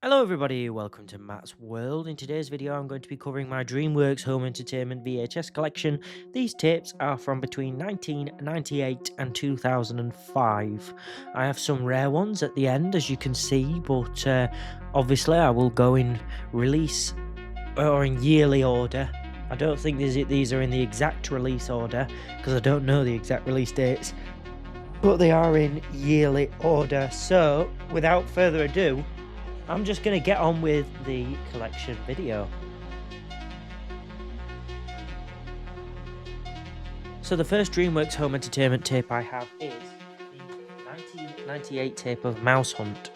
Hello everybody, welcome to Matt's World. In today's video I'm going to be covering my Dreamworks home entertainment VHS collection. These tapes are from between 1998 and 2005. I have some rare ones at the end, as you can see, but obviously I will go in release or in yearly order. I don't think these are in the exact release order because I don't know the exact release dates, but they are in yearly order. So without further ado, I'm just going to get on with the collection video. So the first Dreamworks home entertainment tape I have is the 1998 tape of Mouse Hunt.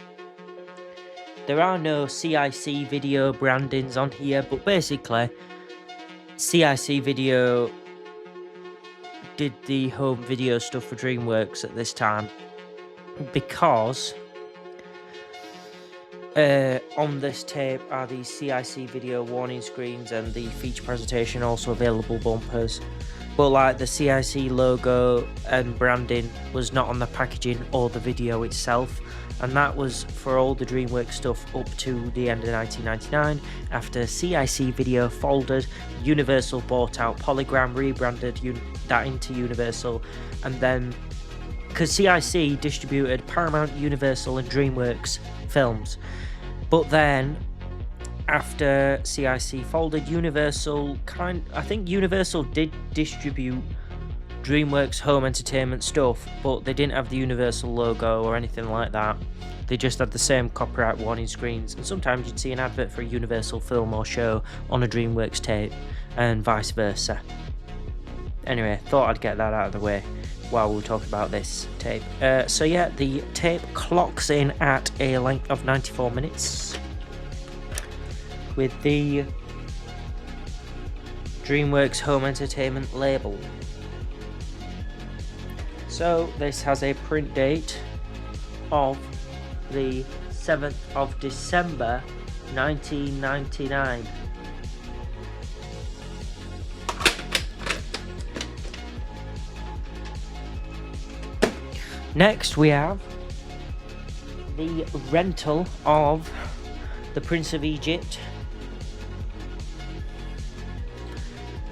There are no CIC Video brandings on here, but basically CIC Video did the home video stuff for Dreamworks at this time because on this tape are the CIC Video warning screens and the feature presentation, also available bumpers, but like the CIC logo and branding was not on the packaging or the video itself, and that was for all the Dreamworks stuff up to the end of 1999. After CIC Video folded, Universal bought out Polygram, rebranded that into Universal, and then because CIC distributed Paramount, Universal and Dreamworks films. But then after CIC folded, I think Universal did distribute Dreamworks home entertainment stuff, but they didn't have the Universal logo or anything like that. They just had the same copyright warning screens, and sometimes you'd see an advert for a Universal film or show on a Dreamworks tape, and vice versa. Anyway, thought I'd get that out of the way while we talk about this tape. So yeah, the tape clocks in at a length of 94 minutes with the Dreamworks home entertainment label. So this has a print date of the 7th of December 1999. Next we have the rental of The Prince of Egypt.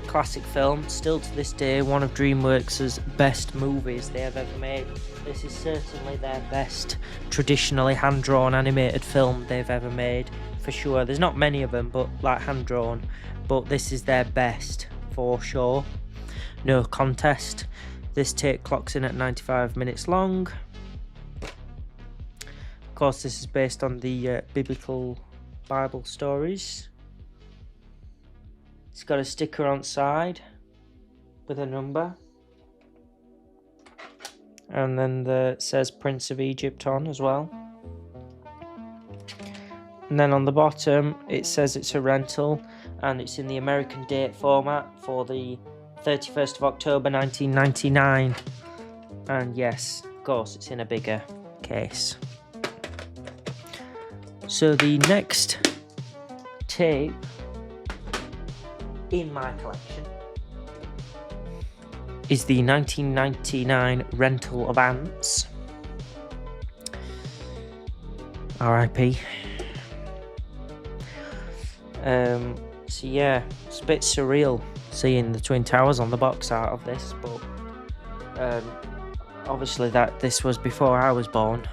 Classic film, still to this day one of Dreamworks' best movies they have ever made. This is certainly their best traditionally hand-drawn animated film they've ever made, for sure. There's not many of them, but like hand-drawn, but this is their best for sure. No contest. This tape clocks in at 95 minutes long. Of course, this is based on the biblical Bible stories. It's got a sticker on side with a number, and then it says Prince of Egypt on as well. And then on the bottom it says it's a rental, and it's in the American date format for the 31st of October 1999, and yes, of course it's in a bigger case. So the next tape in my collection is the 1999 rental of Ants. R.I.P. So yeah, it's a bit surreal seeing the Twin Towers on the box art of this, but obviously this was before I was born.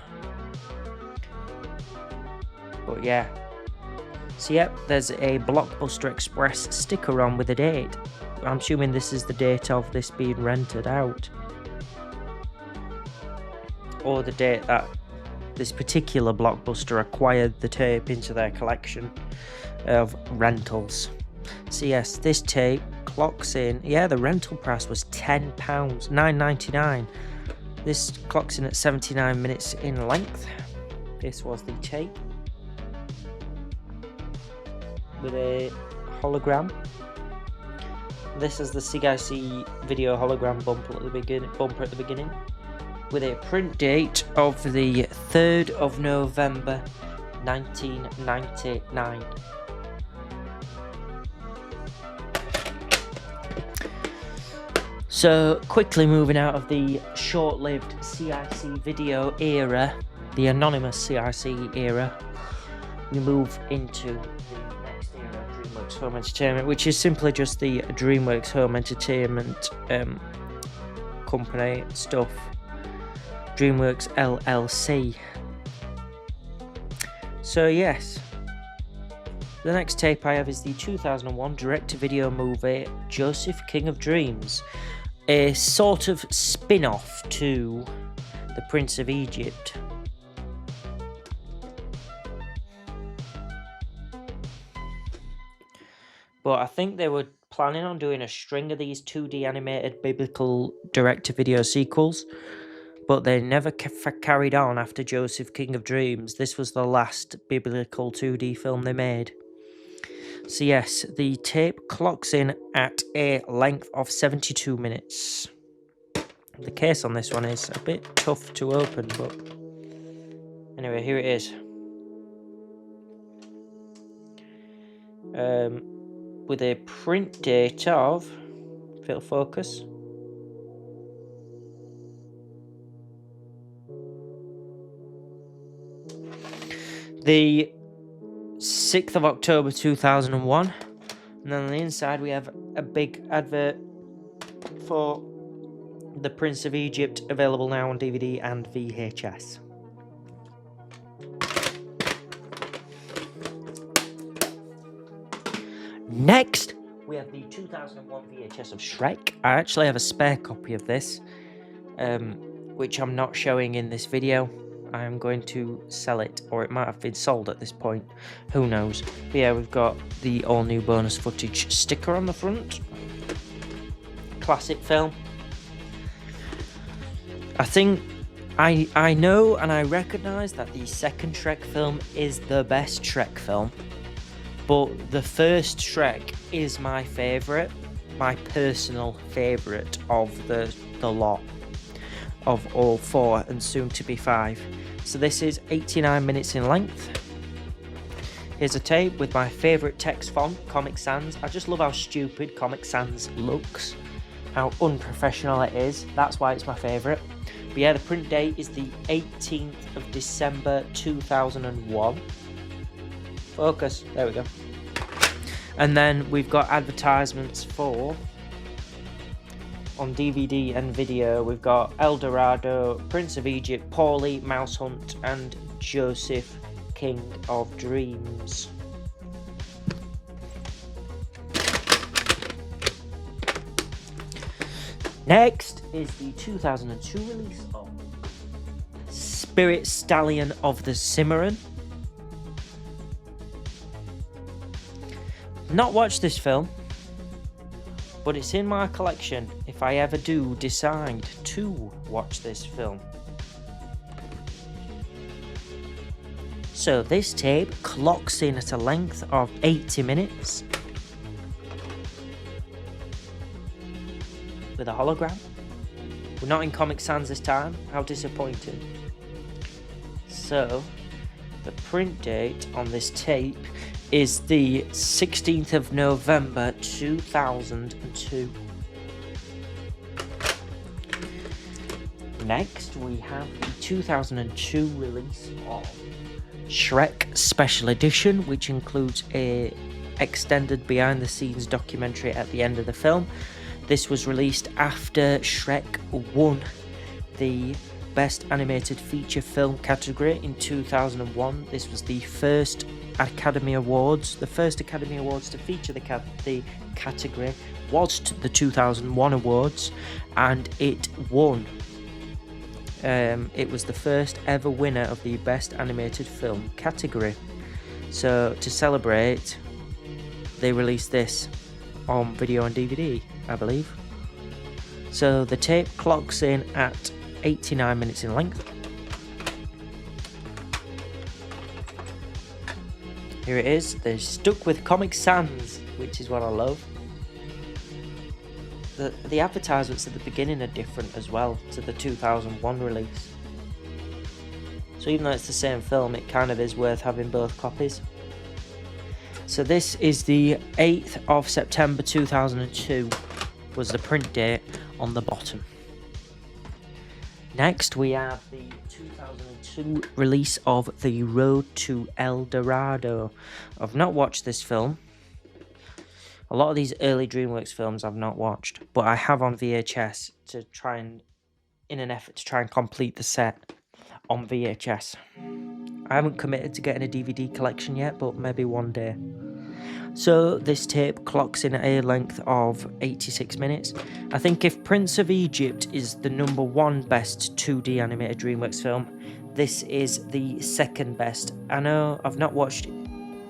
But yeah, so yep, there's a Blockbuster Express sticker on with a date. I'm assuming this is the date of this being rented out, or the date that this particular Blockbuster acquired the tape into their collection of rentals. So yes, this tape clocks in, yeah, the rental price was £10, $9.99. This clocks in at 79 minutes in length. This was the tape with a hologram. This is the CIC Video hologram bumper at the beginning, with a print date of the 3rd of November 1999. So quickly moving out of the short-lived CIC Video era, the anonymous CIC era, we move into the next era of DreamWorks Home Entertainment, which is simply just the DreamWorks Home Entertainment company stuff. DreamWorks LLC. So yes, the next tape I have is the 2001 direct-to-video movie Joseph King of Dreams, a sort of spin-off to The Prince of Egypt. But I think they were planning on doing a string of these 2D animated biblical direct-to-video sequels, but they never carried on after Joseph King of Dreams. This was the last biblical 2D film they made. So yes, the tape clocks in at a length of 72 minutes. The case on this one is a bit tough to open, but anyway, here it is. With a print date of, if it'll focus, the 6th of October 2001, and then on the inside we have a big advert for The Prince of Egypt, available now on DVD and VHS. Next, we have the 2001 VHS of Shrek. I actually have a spare copy of this, which I'm not showing in this video. I am going to sell it, or it might have been sold at this point. Who knows? But yeah, we've got the all-new bonus footage sticker on the front. Classic film. I think I know and I recognise that the second Shrek film is the best Shrek film. But the first Shrek is my favourite, my personal favourite of the lot, of all 4 and soon to be 5. So this is 89 minutes in length. Here's a tape with my favourite text font, Comic Sans. I just love how stupid Comic Sans looks, how unprofessional it is. That's why it's my favourite. But yeah, the print date is the 18th of December 2001. Focus, there we go. And then we've got advertisements for, on DVD and video, we've got El Dorado, Prince of Egypt, Paulie, Mouse Hunt, and Joseph King of Dreams. Next is the 2002 release of Spirit Stallion of the Cimarron. Not watched this film, but it's in my collection if I ever do decide to watch this film. So this tape clocks in at a length of 80 minutes with a hologram. We're not in Comic Sans this time. How disappointing. So the print date on this tape is the 16th of November 2002. Next, we have the 2002 release of Shrek Special Edition, which includes a extended behind-the-scenes documentary at the end of the film. This was released after Shrek won the Best Animated Feature Film category in 2001. This was the first Academy Awards. The first Academy Awards to feature the category was the 2001 awards, and it won. It was the first ever winner of the Best Animated Film category. So to celebrate, they released this on video and DVD, I believe. So the tape clocks in at 89 minutes in length. Here it is. They're stuck with Comic Sans, which is what I love. The advertisements at the beginning are different as well to the 2001 release. So even though it's the same film, it kind of is worth having both copies. So this is the 8th of September 2002 was the print date on the bottom. Next, we have the 2002 release of The Road to El Dorado. I've not watched this film. A lot of these early Dreamworks films I've not watched, but I have on VHS to try and, in an effort to try and complete the set on VHS. I haven't committed to getting a DVD collection yet, but maybe one day. So this tape clocks in at a length of 86 minutes. I think if Prince of Egypt is the #1 best 2D animated Dreamworks film, this is the second best. I know I've not watched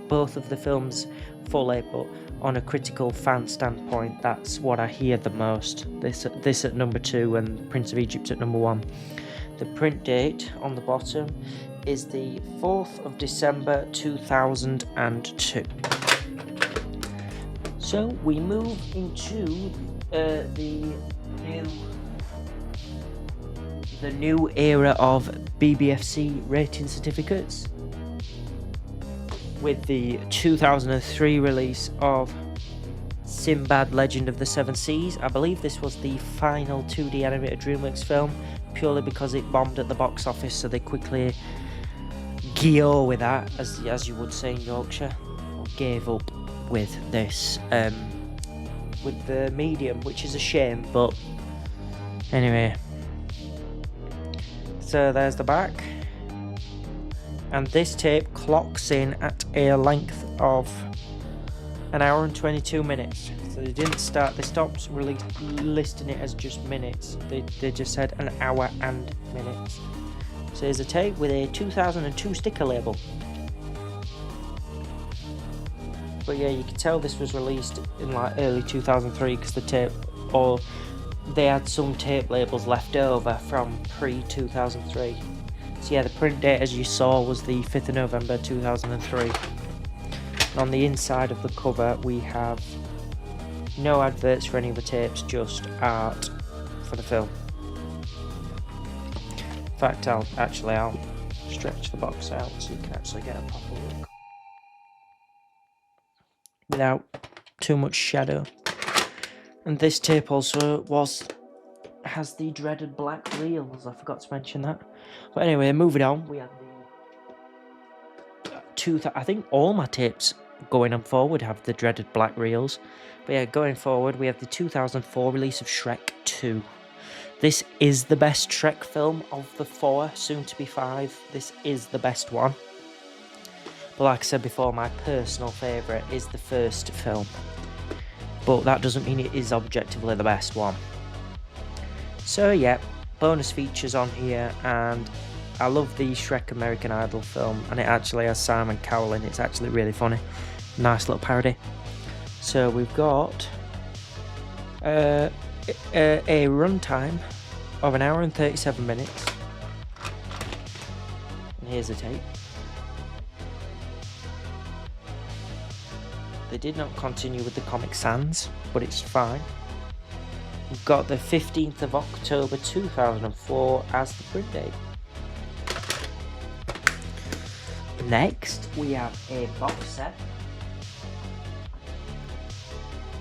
both of the films fully, but on a critical fan standpoint, that's what I hear the most. This at #2 and Prince of Egypt at #1. The print date on the bottom is the 4th of December 2002. So we move into the new era of BBFC rating certificates, with the 2003 release of Sinbad Legend of the Seven Seas. I believe this was the final 2D animated Dreamworks film, purely because it bombed at the box office, so they quickly GO with that, as you would say in Yorkshire, or gave up with this, with the medium, which is a shame, but anyway. So there's the back, and this tape clocks in at a length of 1 hour and 22 minutes. So they stopped really listing it as just minutes. They just said 1 hour and minutes. So here's a tape with a 2002 sticker label. But yeah, you can tell this was released in like early 2003 because the tape, or they had some tape labels left over from pre-2003. So yeah, the print date, as you saw, was the 5th of November 2003. And on the inside of the cover, we have no adverts for any of the tapes, just art for the film. In fact, I'll stretch the box out so you can actually get a proper look without too much shadow. And this tape also has the dreaded black reels. I forgot to mention that. But anyway, moving on, we have the I think all my tapes going on forward have the dreaded black reels. But yeah, going forward, we have the 2004 release of Shrek 2. This is the best Shrek film of the 4, soon to be 5. This is the best one. But like I said before, my personal favourite is the first film. But that doesn't mean it is objectively the best one. So yeah, bonus features on here, and I love the Shrek American Idol film, and it actually has Simon Cowell in it. It's actually really funny. Nice little parody. So we've got a runtime of 1 hour and 37 minutes. And here's the tape. They did not continue with the Comic Sans, but it's fine. We've got the 15th of October 2004 as the print date. Next, we have a box set.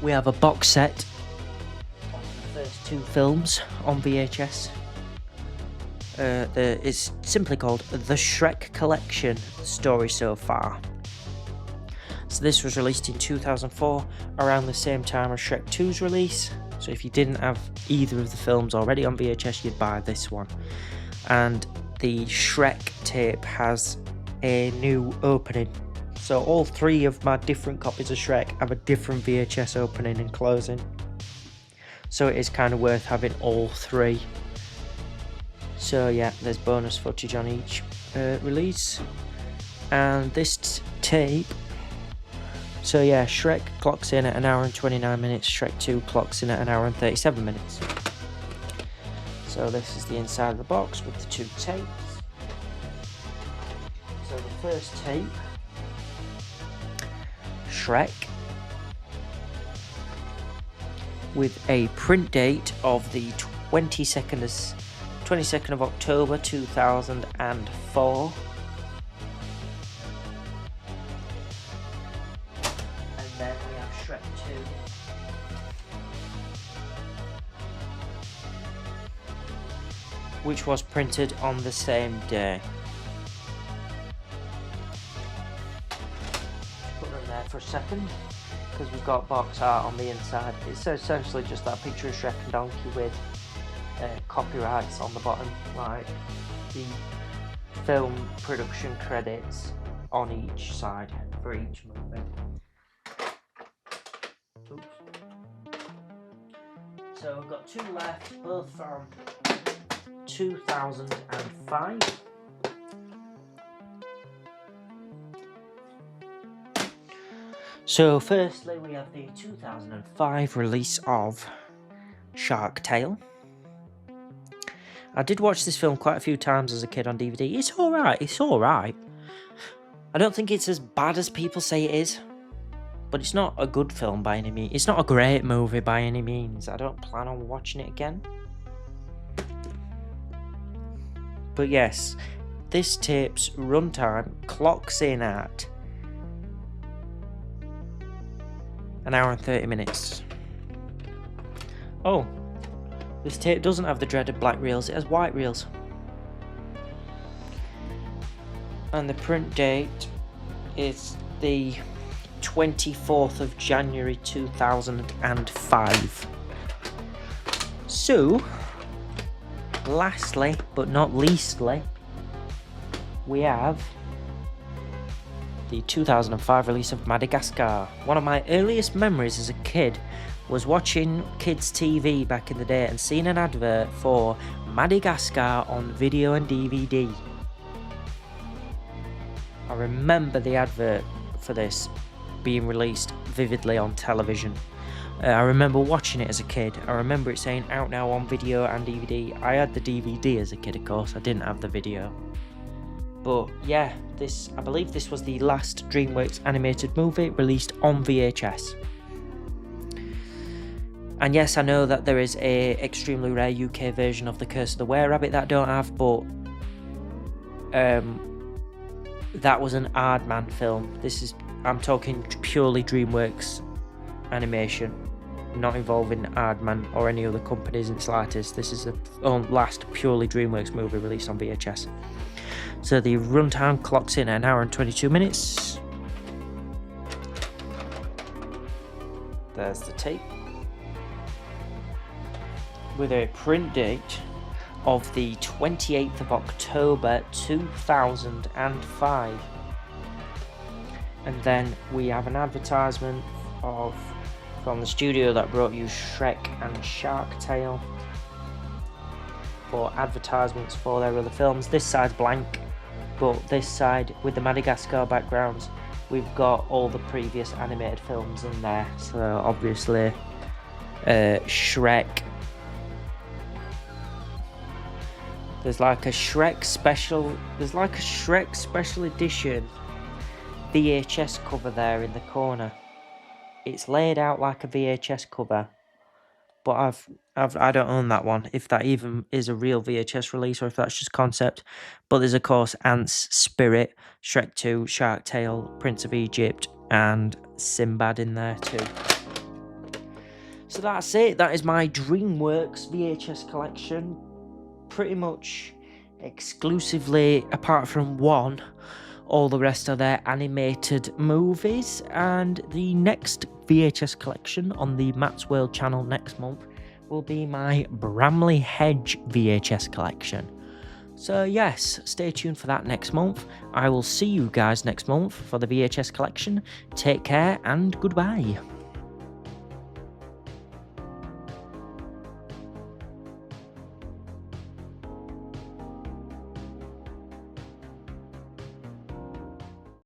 We have a box set of the first 2 films on VHS. It's simply called The Shrek Collection, Story So Far. So this was released in 2004, around the same time as Shrek 2's release. So if you didn't have either of the films already on VHS, you'd buy this one. And the Shrek tape has a new opening. So all 3 of my different copies of Shrek have a different VHS opening and closing. So it is kind of worth having all 3. So yeah, there's bonus footage on each release. And this tape, so yeah, Shrek clocks in at 1 hour and 29 minutes, Shrek 2 clocks in at 1 hour and 37 minutes. So this is the inside of the box with the 2 tapes. So the first tape, Shrek, with a print date of the 22nd of October 2004. And then we have Shrek 2 which was printed on the same day. Put them there for a second, because we've got box art on the inside. It's essentially just that picture of Shrek and Donkey with copyrights on the bottom, like the film production credits on each side for each movie. Oops. So we've got two left, both from 2005. So firstly we have the 2005 release of Shark Tale. I did watch this film quite a few times as a kid on DVD. It's alright, it's alright. I don't think it's as bad as people say it is, but it's not a good film by any means. It's not a great movie by any means. I don't plan on watching it again. But yes, this tape's runtime clocks in at 1 hour and 30 minutes. Oh, this tape doesn't have the dreaded black reels, it has white reels. And the print date is the 24th of January 2005. So, lastly but not leastly, we have the 2005 release of Madagascar. One of my earliest memories as a kid was watching kids TV back in the day and seeing an advert for Madagascar on video and DVD. I remember the advert for this being released vividly on television. I remember watching it as a kid. I remember it saying out now on video and DVD. I had the DVD as a kid, of course. I didn't have the video. But yeah, I believe this was the last Dreamworks animated movie released on VHS. And yes, I know that there is a extremely rare UK version of The Curse of the Were-Rabbit that I don't have, but that was an Aardman film. I'm talking purely Dreamworks animation, not involving Aardman or any other companies in the slightest. This is the last purely Dreamworks movie released on VHS. So the runtime clocks in at 1 hour and 22 minutes. There's the tape, with a print date of the 28th of October 2005. And then we have an advertisement from the studio that brought you Shrek and Shark Tale for advertisements for their other films. This side's blank, but this side with the Madagascar backgrounds, we've got all the previous animated films in there. So obviously Shrek. There's like a Shrek special edition VHS cover there in the corner. It's laid out like a VHS cover, but I don't own that one, if that even is a real VHS release or if that's just concept. But there's of course Ants, Spirit, Shrek 2, Shark Tale, Prince of Egypt and Sinbad in there too. So that's it. That is my Dreamworks VHS collection. Pretty much exclusively, apart from one, all the rest are their animated movies. And the next VHS collection on the Matt's World channel next month will be my Bramley Hedge VHS collection. So yes, stay tuned for that next month. I will see you guys next month for the VHS collection. Take care and goodbye.